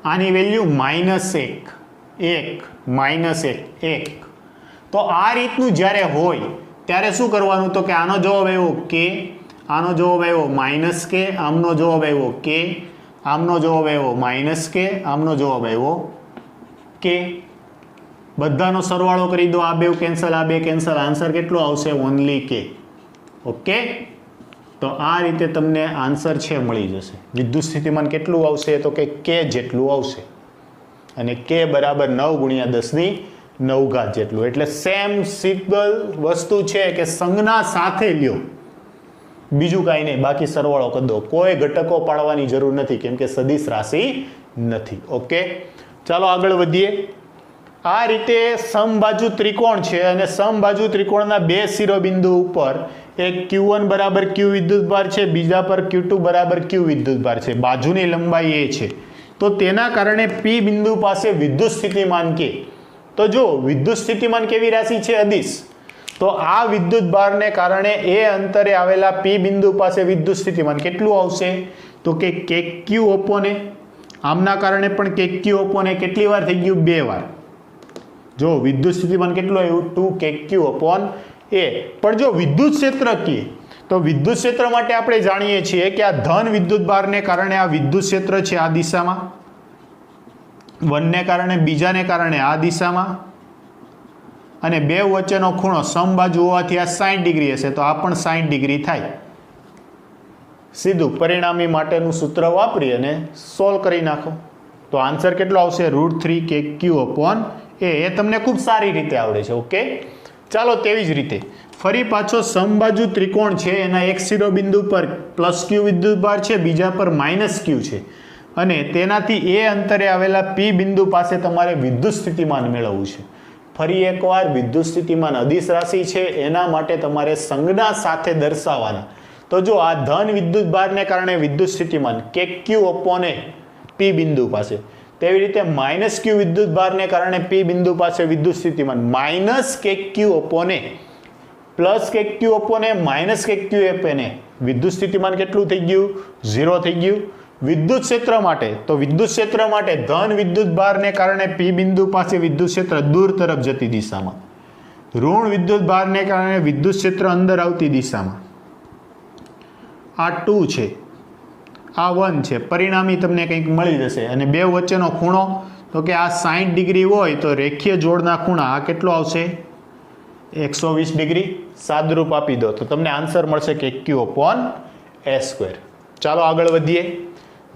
આની વેલ્યુ -1, 1 તો આ રીતનું જ્યારે હોય ત્યારે શું કરવાનું, તો કે આનો જવાબ આવ્યો K, આનો જવાબ આવ્યો -K, આમનો જવાબ આવ્યો K, આમનો જવાબ આવ્યો -K, આમનો જવાબ આવ્યો K. બધાનો સરવાળો કરી દો, આ બે કેન્સલ, આ બે કેન્સલ, આન્સર કેટલો આવશે ઓનલી K. ઓકે, તો આ રીતે તમને આન્સર છે મળી જશે. વિદ્યુત સ્થિતિમાન કેટલું આવશે, તો કે K જેટલું આવશે અને K બરાબર 9/10⁹ જેટલું. એટલે સેમ સિમ્પલ વસ્તુ છે કે સંજ્ઞા સાથે લ્યો, બીજું કાંઈ નહીં, બાકી સરવાળો કરી દો. કોઈ ઘટકો પાડવાની જરૂર નથી કેમ કે સદિશ રાશિ નથી. ઓકે, ચાલો આગળ વધીએ. આ રીતે સમબાજુ ત્રિકોણ છે અને સમબાજુ ત્રિકોણના બે શિરોબિંદુ ઉપર એક Q1 બરાબર Q વિદ્યુતભાર છે, બીજા પર Q2 બરાબર Q વિદ્યુતભાર છે, બાજુની લંબાઈ એ છે. તો તેના કારણે P બિંદુ પાસે વિદ્યુત સ્થિતિમાન K. તો જો વિદ્યુત સ્થિતિમાન કેવી રાશિ છે અદિશ, તો આ વિદ્યુતભારને કારણે એ અંતરે આવેલા P બિંદુ પાસે વિદ્યુત સ્થિતિમાન કેટલું આવશે, તો કે KQ upon A. આમના કારણે પણ KQ upon A કેટલી વાર થઈ ગયું, 2 વાર. જો વિદ્યુત સ્થિતિમાન કેટલું આવ્યું 2KQ upon A. પણ જો વિદ્યુત ક્ષેત્ર કહીએ તો વિદ્યુત ક્ષેત્ર માટે આપણે જાણીએ છીએ કે આ ધન વિદ્યુતભારને કારણે આ વિદ્યુત ક્ષેત્ર છે આ દિશામાં, 1 ને કારણે, બીજાને કારણે આ દિશામાં, અને બે વચ્ચેનો ખૂણો સમબાજુ હોવાથી આ 60 ડિગ્રી હશે, તો આ પણ 60 ડિગ્રી થાય. સીધું પરિણામી માટેનું સૂત્ર વાપરી અને સોલ્વ કરી નાખો. તો આન્સર કેટલો આવશે √3KQ upon A. એ તમને ખૂબ સારી રીતે આવડે છે. ઓકે, ચાલો તેવી જ રીતે ફરી પાછો સમબાજુ ત્રિકોણ છે, એના એક શિરોબિંદુ પર +Q વિદ્યુતભાર છે, બીજા પર -Q છે, અને તેનાથી એ અંતરે આવેલા P બિંદુ પાસે તમારે વિદ્યુત સ્થિતિમાન મેળવવું છે. ફરી એકવાર વિદ્યુત સ્થિતિમાન અદિશ રાશિ છે, એના માટે તમારે સંજ્ઞા સાથે દર્શાવવાના. તો જો આ ધન વિદ્યુત ભારને કારણે વિદ્યુત સ્થિતિમાન કે ક્યુ અપોન એ પી બિંદુ પાસે, તેવી રીતે માઇનસ ક્યુ વિદ્યુત ભારને કારણે પી બિંદુ પાસે વિદ્યુત સ્થિતિમાન માઇનસ કે ક્યુ અપોન એ પ્લસ કે ક્યુ અપોન એ માઇનસ કે ક્યુ અપોન એ વિદ્યુત સ્થિતિમાન કેટલું થઈ ગયું? 0 થઈ ગયું. વિદ્યુત ક્ષેત્ર માટે, તો વિદ્યુત ક્ષેત્ર માટે ધન વિદ્યુત ભારને કારણે પી બિંદુ પાસે વિદ્યુત ક્ષેત્ર દૂર તરફ જતી દિશામાં, ઋણ વિદ્યુત ભારને કારણે વિદ્યુત ક્ષેત્ર અંદર આવતી દિશામાં. આ 2 છે, આ 1 છે. પરિણામી તમને કંઈક મળી જશે. અને બે વચ્ચેનો ખૂણો, તો કે આ 60 ડિગ્રી હોય તો રેખીય જોડના ખૂણા આ કેટલો આવશે? 120 ડિગ્રી. સાદરૂપ આપી દો તો તમને આન્સર મળશે કે ક્યુ અપોન એ સ્ક્વેર. ચાલો આગળ વધીએ.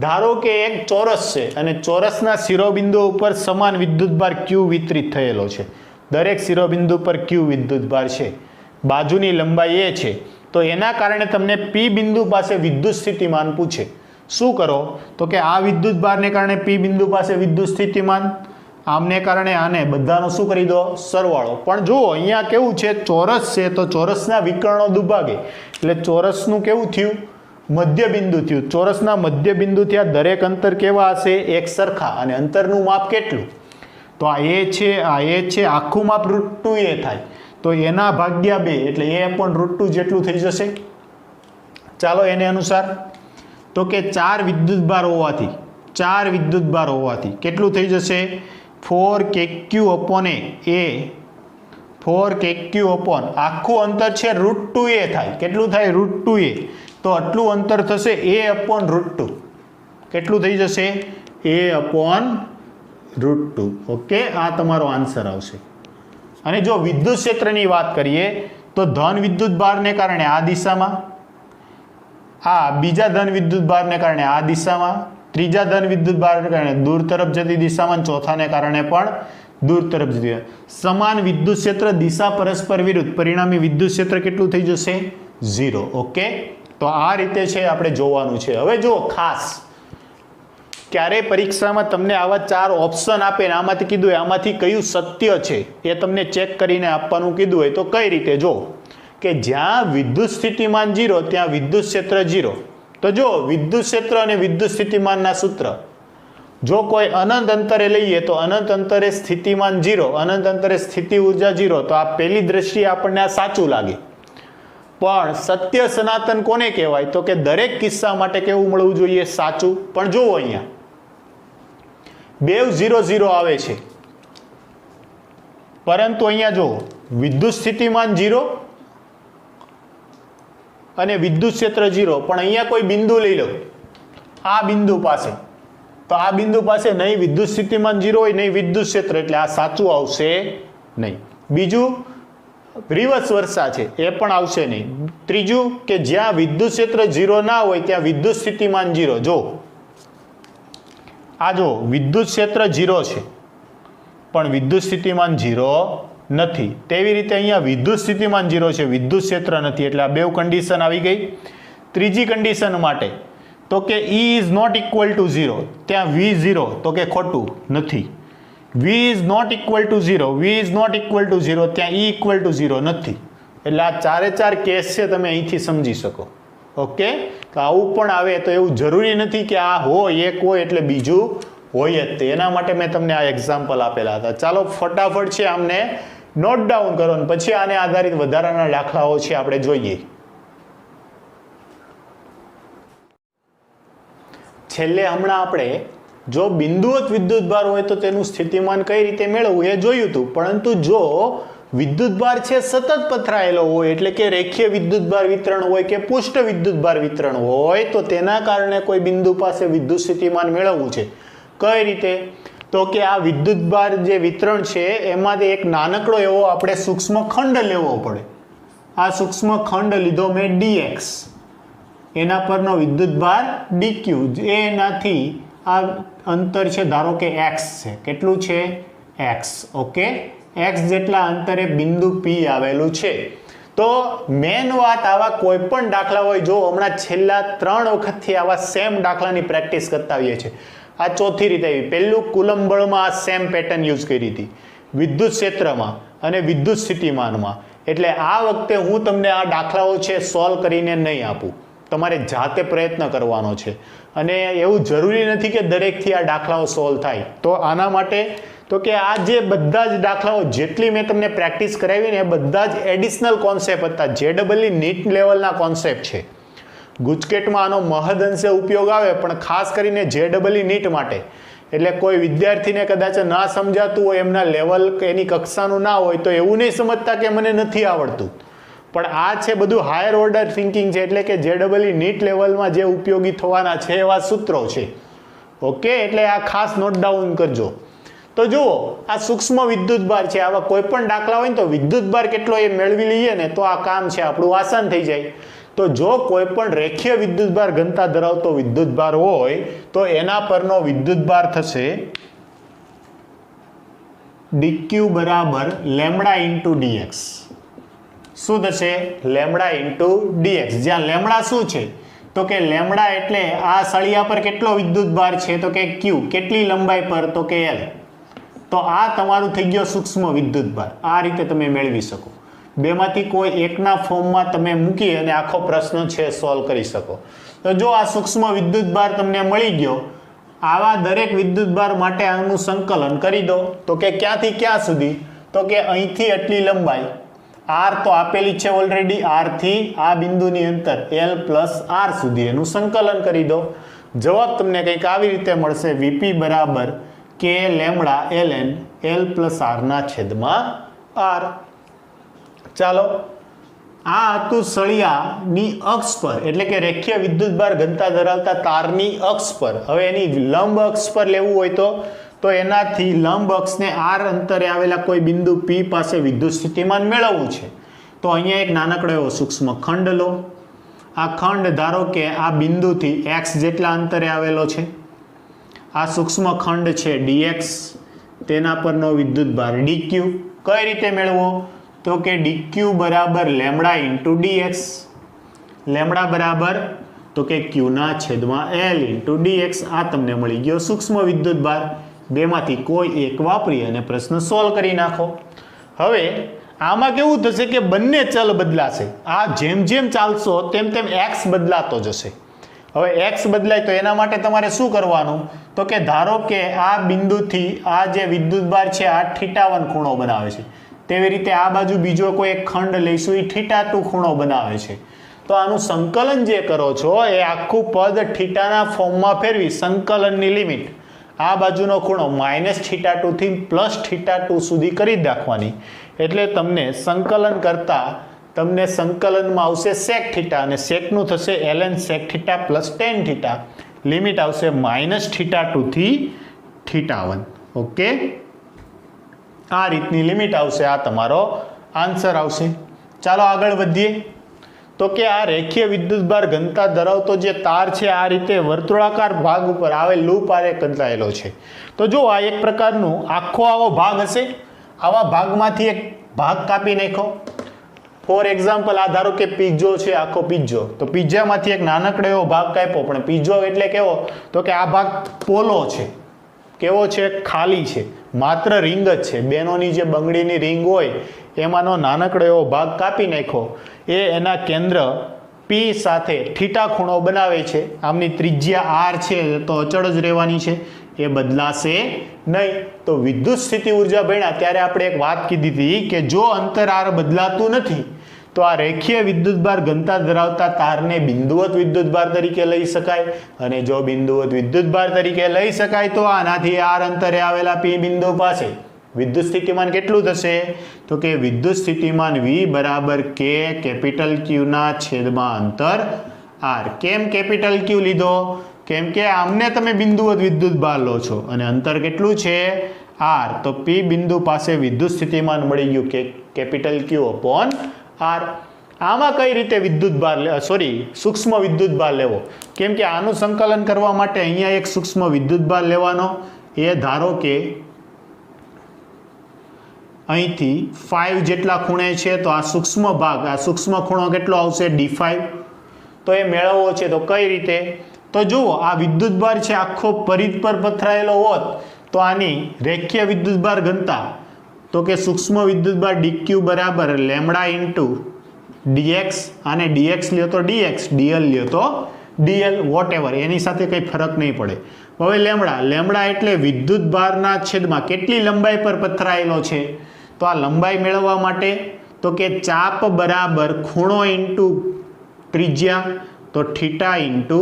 ધારો કે એક ચોરસ છે અને ચોરસના શિરોબિંદુ ઉપર સમાન વિદ્યુતભાર ક્યુ વિતરિત થયેલો છે. દરેક શિરોબિંદુ પર ક્યુ વિદ્યુતભાર છે, બાજુની લંબાઈ એ છે. તો એના કારણે તમને પી બિંદુ પાસે વિદ્યુત સ્થિતિમાન પૂછે. શું કરો? તો કે આ વિદ્યુતભારને કારણે પી બિંદુ પાસે વિદ્યુત સ્થિતિમાન, આમને કારણે આને બધાનો શું કરી દો? સરવાળો. પણ જુઓ અહીંયા કેવું છે, ચોરસ છે તો ચોરસના વિકર્ણો દુભાગે, એટલે ચોરસનું કેવું થયું? મધ્ય બિંદુ થયું. ચોરસના મધ્ય બિંદુથી આ દરેક અંતર કેવા હશે? એક સરખા. અને અંતરનું માપ કેટલું? તો આ એ છે, આ એ છે, આખું માપ √2a થાય. તો એના ભાગ્યા 2 એટલે a પણ √2 જેટલું થઈ જશે. ચાલો એને અનુસાર, તો કે 4 વિદ્યુતભાર હોવાથી કેટલું થઈ જશે? 4kq અપોન એ 4kq અપોન આખું અંતર છે √2a થાય. કેટલું થાય? √2a. તો આટલું અંતર થશે a અપોન √2. કેટલું થઈ જશે? a upon √2. ઓકે, આ તમારો આન્સર આવશે. અને જો વિદ્યુત ક્ષેત્રની વાત કરીએ તો ધન વિદ્યુત ભારને કારણે આ દિશામાં, આ બીજા ધન વિદ્યુત ભારને કારણે આ દિશામાં, ત્રીજા ધન વિદ્યુત ભારને કારણે દૂર તરફ જતી દિશામાં, ચોથાને કારણે પણ દૂર તરફ જતી. સમાન વિદ્યુત ક્ષેત્ર, દિશા પરસ્પર વિરુદ્ધ, પરિણામી વિદ્યુત ક્ષેત્ર કેટલું થઈ જશે? 0. ઓકે, તો આ રીતે છે આપણે જોવાનું છે. હવે જો ખાસ ક્યારે પરીક્ષામાં તમને આવા 4 ઓપ્શન આપે ને આમાંથી કીધું હોય આમાંથી કયું સત્ય છે એ તમને ચેક કરીને આપવાનું કીધું હોય તો કઈ રીતે? જો કે જ્યાં વિદ્યુત સ્થિતિમાન 0 ત્યાં વિદ્યુત ક્ષેત્ર 0. તો જો વિદ્યુત ક્ષેત્ર અને વિદ્યુત સ્થિતિમાનના સૂત્ર જો કોઈ અનંત અંતરે લઈએ તો અનંત અંતરે સ્થિતિમાન 0, અનંત અંતરે સ્થિતિ ઉર્જા 0. તો આ પહેલી દ્રષ્ટિએ આપણને આ સાચું લાગે. પણ સત્ય સનાતન કોને કહેવાય? તો કે દરેક કિસ્સા માટે કેવું મળવું જોઈએ? સાચું. પણ જુઓ અહીંયા બેવ 0 0 આવે છે, પરંતુ અહીંયા જો વિદ્યુત સ્થિતિમાન 0 અને વિદ્યુત ક્ષેત્ર 0. પણ અહીંયા કોઈ બિંદુ લઈ લો, આ બિંદુ પાસે, તો આ બિંદુ પાસે નહીં વિદ્યુત સ્થિતિમાન 0 હોય નહીં વિદ્યુત ક્ષેત્ર, એટલે આ સાચું આવશે નહીં. બીજું રિવર્સ વર્ષા છે, એ પણ આવશે નહીં. ત્રીજું કે જ્યાં વિદ્યુત ક્ષેત્ર 0 ના હોય ત્યાં વિદ્યુત સ્થિતિમાન 0. જો આ જો વિદ્યુત ક્ષેત્ર 0 છે પણ વિદ્યુત સ્થિતિમાન 0 નથી. તેવી રીતે અહીંયા વિદ્યુત સ્થિતિમાન 0 છે, વિદ્યુત ક્ષેત્ર નથી. એટલે આ બે કન્ડિશન આવી ગઈ. ત્રીજી કન્ડિશન માટે તો કે E is not equal to 0, ત્યાં V 0, તો કે ખોટું નથી. V is not equal to 0, V is not equal to 0, ત્યાં E ઇક્વલ ટુ 0 નથી. એટલે આ 4 કેસ છે, તમે અહીંથી સમજી શકો. ઓકે, તો આવું પણ આવે તો એવું જરૂરી નથી કે આ હોય એક હોય એટલે બીજું હોય જ તે. એના માટે મેં તમને આ એક્ઝામ્પલ આપેલા હતા. ચાલો ફટાફટ છે આમને નોટ ડાઉન કરો ને પછી આને આધારિત વધારાના દાખલાઓ છે આપણે જોઈએ. છેલ્લે હમણાં આપણે જો બિંદુવત વિદ્યુતભાર હોય તો તેનું સ્થિતિમાન કઈ રીતે મેળવવું એ જોયું હતું. પરંતુ જો વિદ્યુતભાર છે સતત પથરાયેલો હોય એટલે કે રેખીય વિદ્યુતભાર વિતરણ હોય કે પુષ્ટ વિદ્યુતભાર વિતરણ હોય તો તેના કારણે કોઈ બિંદુ પાસે વિદ્યુત સ્થિતિમાન મેળવવું છે. કઈ રીતે? તો કે આ વિદ્યુતભાર જે વિતરણ છે એમાંથી એક નાનકડો એવો આપણે સૂક્ષ્મ ખંડ લેવો પડે. આ સૂક્ષ્મ ખંડ લીધો મેં dx, એના પરનો વિદ્યુતભાર dq, એનાથી આ અંતર છે ધારો કે x છે. કેટલું છે? x. ઓકે, x જેટલા અંતરે બિંદુ P આવેલું છે. તો મેન વાત આવા કોઈ પણ દાખલા હોય, જો હમણાં છેલ્લા 3 વખતથી આવા સેમ દાખલાની પ્રેક્ટિસ કરતા આવીએ છીએ. આ ચોથી રીતે આવી. પહેલું કુલમ્બ બળમાં આ સેમ પેટર્ન યુઝ કરી હતી, વિદ્યુત ક્ષેત્રમાં અને વિદ્યુત સ્થિતિમાનમાં. એટલે આ વખતે હું તમને આ દાખલાઓ છે સોલ્વ કરીને નહીં આપું. તમારે જાતે પ્રયત્ન કરવાનો છે અને એવું જરૂરી નથી કે દરેકથી આ દાખલાઓ સોલ્વ થાય. તો આના માટે તો કે આ જે બધા જ દાખલાઓ જેટલી મેં તમને પ્રેક્ટિસ કરાવી ને એ બધા જ એડિશનલ કોન્સેપ્ટ હતા. JEE નીટ લેવલના કોન્સેપ્ટ છે. ગુજકેટમાં આનો મહદઅંશે ઉપયોગ આવે પણ ખાસ કરીને JEE નીટ માટે. એટલે કોઈ વિદ્યાર્થીને કદાચ ના સમજાતું હોય, એમના લેવલ એની કક્ષાનું ના હોય તો એવું નહીં સમજતા કે મને નથી આવડતું. પણ આ છે બધું હાયર ઓર્ડર થિંકિંગ છે. એટલે કે JEE નીટ લેવલમાં જે ઉપયોગી થવાના છે એવા સૂત્રો છે. ઓકે, એટલે આ ખાસ નોટ ડાઉન કરજો. તો જુઓ, આ સૂક્ષ્મ વિદ્યુતભાર છે. આવા કોઈ પણ દાખલા હોય ને તો વિદ્યુતભાર કેટલો એ મેળવી લઈએ ને તો આ કામ છે આપણું આસાન થઈ જાય. તો જો કોઈ પણ રેખીય વિદ્યુતભાર ઘનતા ધરાવતો વિદ્યુતભાર હોય તો એના પરનો વિદ્યુતભાર થશે dq બરાબર લેમ્બડા ઇન્ટુ dx. શું થશે? Lambda into dx. જ્યાં લેમ્બડા શું છે તો કે લેમ્બડા એટલે આ સળિયા પર કેટલો વિદ્યુતભાર છે તો કે q. કેટલી લંબાઈ પર તો કે l. તો આ તમારું થઈ ગયો સૂક્ષ્મ વિદ્યુતભાર. આ રીતે તમે મેળવી શકો. બેમાંથી કોઈ એકના ફોર્મમાં તમે મૂકી અને આખો પ્રશ્ન છે સોલ્વ કરી શકો. તો જો આ સૂક્ષ્મ વિદ્યુતભાર તમને મળી ગયો, આવા દરેક વિદ્યુતભાર માટે આનું સંકલન કરી દો. તો કે ક્યાંથી ક્યાં સુધી? તો કે અહીંથી આટલી લંબાઈ r તો આપેલી છે ઓલરેડી. r થી આ બિંદુની અંતર l પ્લસ r સુધી એનું સંકલન કરી દો. જવાબ તમને કંઈક આવી રીતે મળશે. Vp બરાબર k lambda ln l plus r ના છેદમાં r. ચાલો, આ હતું સળિયાની અક્ષ પર એટલે કે રેખીય વિદ્યુતભાર ઘનતા ધરાવતા તારની અક્ષ પર. હવે એની લંબ અક્ષ પર લેવું હોય તો એનાથી લંબ અક્ષને r અંતરે આવેલા કોઈ બિંદુ P પાસે વિદ્યુત સ્થિતિમાન મેળવવું છે. તો અહીંયા એક નાનકડો એવો સૂક્ષ્મ ખંડ લો. આ ખંડ ધારો કે આ બિંદુથી x જેટલા અંતરે આવેલો છે. આ સૂક્ષ્મ ખંડ છે dx, તેના પરનો વિદ્યુતભાર dq. કઈ રીતે મેળવો? તો કે dq બરાબર લેમ્બડા ઇન્ટુ dx. લેમ્બડા બરાબર તો કે q ના છેદમાં l ઇન્ટુ dx. આ તમને મળી ગયો સૂક્ષ્મ વિદ્યુતભાર. બેમાંથી કોઈ એક વાપરી અને પ્રશ્ન સોલ્વ કરી નાખો. હવે આમાં કેવું થશે કે બંને ચલ બદલાશે. આ જેમ જેમ ચાલશો તેમ તેમ x બદલાતો જશે. હવે x બદલાય તો એના માટે તમારે શું કરવાનું? તો કે ધારો કે આ બિંદુથી આ જે વિદ્યુતભાર છે આ θ1 ખૂણો બનાવે છે. તેવી રીતે આ બાજુ બીજો કોઈ એક ખંડ લઈશું, એ θ2 ખૂણો બનાવે છે. તો આનું સંકલન જે કરો છો એ આખું પદ θના ફોર્મમાં ફેરવી સંકલનની લિમિટ આ બાજુનો ખૂણો -θ2 થી +θ2 સુધી કરી રાખવાની. એટલે તમને સંકલન કરતા તમને સંકલનમાં આવશે sec θ અને secનું થશે ln sec θ + tan θ. લિમિટ આવશે -θ2 થી θ1. ઓકે, આ રીતની લિમિટ આવશે. આ તમારો આન્સર આવશે. ચાલો આગળ વધીએ. તો કે આ રેખીય વિદ્યુતભાર ઘનતા ધરાવતો જે તાર છે આ રીતે વર્તુળાકાર ભાગ ઉપર આવેલ લૂપ આરે કંટાયેલો છે. તો જો આ એક પ્રકારનું આખો આવો ભાગ હશે. આવા ભાગમાંથી એક ભાગ કાપી નાખો. ફોર એક્ઝામ્પલ, આ ધારો કે પિઝ્ઝો છે, આખો પિઝ્ઝો. તો પિઝ્ઝામાંથી એક નાનકડો એવો ભાગ કાપ્યો. પણ પિઝ્ઝો એટલે કેવો? તો કે આ ભાગ પોલો છે. કેવો છે? ખાલી છે. માત્ર રિંગ જ છે. બેનોની જે બંગડીની રિંગ હોય એમાંનો નાનકડો એવો ભાગ કાપી નાખો. એ એના કેન્દ્ર P સાથે θ ખૂણો બનાવે છે. આમની ત્રિજ્યા r છે તો અચળ જ રહેવાની છે, એ બદલાશે નહીં. તો વિદ્યુત સ્થિતિ ઉર્જા ભણ્યા ત્યારે આપણે એક વાત કીધી હતી કે જો અંતર r બદલાતું નથી તો આ રેખીય વિદ્યુતભાર ઘનતા ધરાવતા તારને બિંદુવત વિદ્યુતભાર તરીકે લઈ શકાય. અને જો બિંદુવત વિદ્યુતભાર તરીકે લઈ શકાય તો આનાથી r અંતરે આવેલા P બિંદુ પાસે વિદ્યુત સ્થિતિમાન કેટલું થશે? તો કે વિદ્યુત સ્થિતિમાન V બરાબર K કેપિટલ Q ના છેદમાં અંતર r. કેમ કેપિટલ Q લીધો? કેમ કે આમને તમે બિંદુવત વિદ્યુતભાર લો છો અને અંતર કેટલું છે? r. તો P બિંદુ પાસે વિદ્યુત સ્થિતિમાન મળી ગયું કે કેપિટલ Q upon r. આમાં કઈ રીતે વિદ્યુતભાર સૂક્ષ્મ વિદ્યુતભાર લેવો? કેમ કે આનું સંકલન કરવા માટે અહીંયા એક સૂક્ષ્મ વિદ્યુતભાર લેવાનો. એ ધારો કે અહીંથી 5 જેટલા ખૂણે છે તો આ સૂક્ષ્મ ભાગ, આ સૂક્ષ્મ ખૂણો કેટલો આવશે? d5. તો એ મેળવવો છે તો કઈ રીતે? તો જુઓ, આ વિદ્યુતભાર છે આખો પરિઘ પર પથરાયેલો હોત તો આની રેખીય વિદ્યુતભાર ઘનતા તો કે સૂક્ષ્મ વિદ્યુતભાર dq બરાબર લેમ્બડા ઇન્ટુ dx, આને dx લ્યો તો dx, dl લ્યો તો dl, વોટ એવર, એની સાથે કંઈ ફરક નહીં પડે. હવે લેમડા એટલે વિદ્યુત ભારના છેદમાં કેટલી લંબાઈ પર પથરાયેલો છે. તો આ લંબાઈ મેળવવા માટે તો કે ચાપ બરાબર ખૂણો ઇન્ટુ ત્રિજ્યા, તો theta into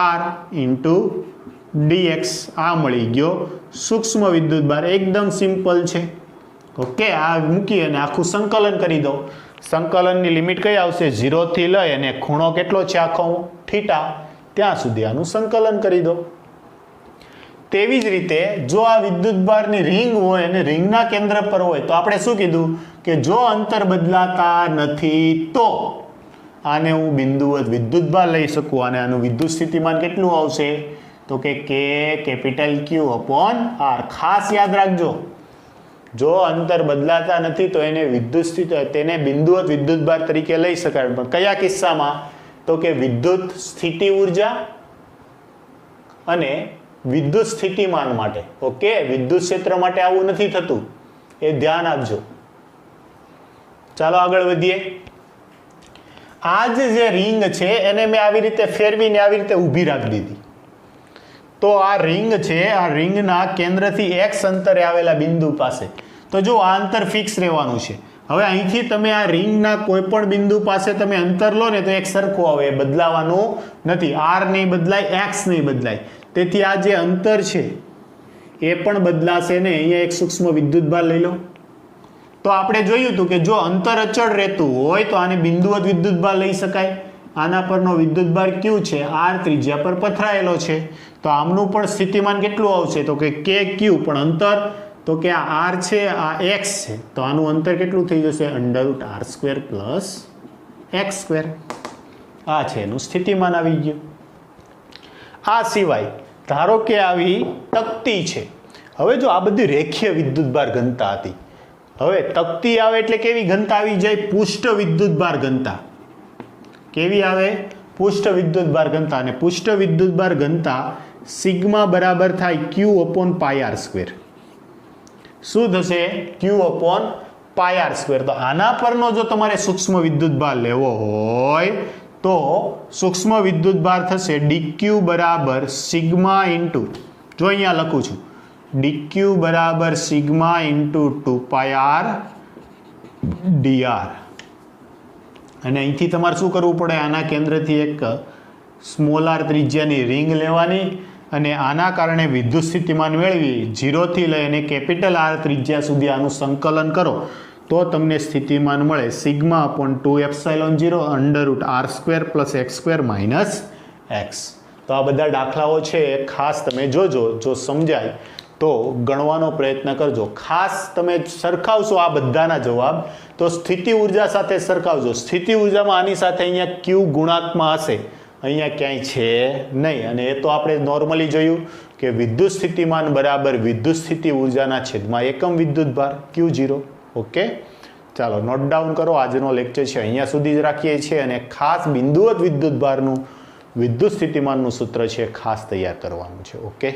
R into dx, આ મળી ગયો સૂક્ષ્મ વિદ્યુત ભાર. એકદમ સિમ્પલ છે. ઓકે, આ મૂકી અને આખું સંકલન કરી દો. સંકલનની લિમિટ કઈ આવશે? 0 થી લઈ અને ખૂણો કેટલો છે આખો? થીટા, ત્યાં સુધી આનું સંકલન કરી દો. તેવી જ રીતે જો આ વિદ્યુત ભારની રિંગ હોય અને રિંગના કેન્દ્ર પર હોય તો આપણે શું કીધું કે જો અંતર બદલાતા નથી તો આને હું બિંદુવત વિદ્યુત ભાર લઈ શકું અને આનું વિદ્યુત સ્થિતિમાન કેટલું આવશે? તો કે K capital Q upon R. ખાસ યાદ રાખજો, જો અંતર બદલાતા નથી તો એને વિદ્યુત સ્થિતિ, તેને બિંદુવત વિદ્યુત ભાર તરીકે લઈ શકાય. પણ કયા કિસ્સામાં? તો કે વિદ્યુત સ્થિતિ ઉર્જા અને વિદ્યુત સ્થિતિમાન માટે. ઓકે, વિદ્યુત ક્ષેત્ર માટે આવું નથી થતું, એ ધ્યાન આપજો. ચાલો આગળ વધીએ. આ જે રિંગ છે એને મેં આવી રીતે ફેરવીને આવી રીતે ઊભી રાખી દીધી. તો આ રિંગ છે, આ રિંગના કેન્દ્રથી x અંતરે આવેલા બિંદુ પાસે, તો જો આ અંતર ફિક્સ રહેવાનું છે. હવે અહીંથી તમે આ રિંગના કોઈ પણ બિંદુ પાસે તમે અંતર લો ને તો એક સરખું આવે, એ બદલાવાનું નથી. r નહીં બદલાય, x નહીં બદલાય. તેથી આ જે અંતર છે એ પણ બદલાશે ને. અહીંયા એક સૂક્ષ્મ વિદ્યુત ભાર લઈ લો. તો આપણે જોયું હતું કે જો અંતર અચળ રહેતું હોય તો આને બિંદુવત વિદ્યુત ભાર લઈ શકાય. આના પરનો વિદ્યુત ભાર Q છે, r ત્રિજ્યા પર પથરાયેલો છે, તો આમનું પણ સ્થિતિમાન કેટલું આવશે? તો કે KQ, પણ અંતર તો કે આ r છે, આ x છે, તો આનું અંતર કેટલું થઈ જશે? √r² plus x². આ છે એનું સ્થિતિમાન આવી ગયું. આ સિવાય ધારો કે આવી તકતી છે. હવે જો આ બધી રેખીય વિદ્યુત ભાર ઘનતા હતી, હવે તકતી આવે એટલે કેવી ઘનતા આવી જાય? પૃષ્ઠ વિદ્યુત ભાર ઘનતા. કેવી આવે? પૃષ્ઠ વિદ્યુત ભાર ઘનતા. અને પૃષ્ઠ વિદ્યુત ભાર ઘનતા સિગ્મા બરાબર થાય Q અપોન πr². શું થશે? Q upon πr². તો આના પરનો જો તમારે સૂક્ષ્મ વિદ્યુત ભાર લેવો હોય તો સૂક્ષ્મ વિદ્યુત ભાર થશે dq બરાબર સિગ્મા ઇન્ટુ, જો અહીંયા લખું છું, dq બરાબર સિગ્મા ઇન્ટુ 2πr dr. અને અહીંથી તમારે શું કરવું પડે? આના કેન્દ્રથી એક સ્મોલ r ત્રિજ્યાની રિંગ લેવાની અને આના કારણે વિદ્યુત સ્થિતિમાન મેળવી 0 થી લઈ અને કેપિટલ R ત્રિજ્યા સુધી આનું સંકલન કરો તો તમને સ્થિતિમાન મળે sigma upon 2ε0 √r² plus x² minus x. તો આ બધા દાખલાઓ છે એ ખાસ તમે જોજો, જો સમજાય તો ગણવાનો પ્રયત્ન કરજો. ખાસ તમે સરખાવશો આ બધાના જવાબ તો સ્થિતિ ઉર્જા સાથે સરખાવજો. સ્થિતિ ઉર્જામાં આની સાથે અહીંયા Q ગુણાંકમાં હશે, અહીંયા ક્યાંય છે નહીં. અને એ તો આપણે નોર્મલી જોયું કે વિદ્યુત સ્થિતિમાન બરાબર વિદ્યુત સ્થિતિ ઉર્જાના છેદમાં એકમ વિદ્યુત ભાર Q0. ઓકે, ચાલો નોટ ડાઉન કરો. આજનો લેક્ચર છે અહીંયા સુધી જ રાખીએ છીએ. અને ખાસ બિંદુવત વિદ્યુત ભારનું વિદ્યુત સ્થિતિમાનનું સૂત્ર છે ખાસ તૈયાર કરવાનું છે. ઓકે.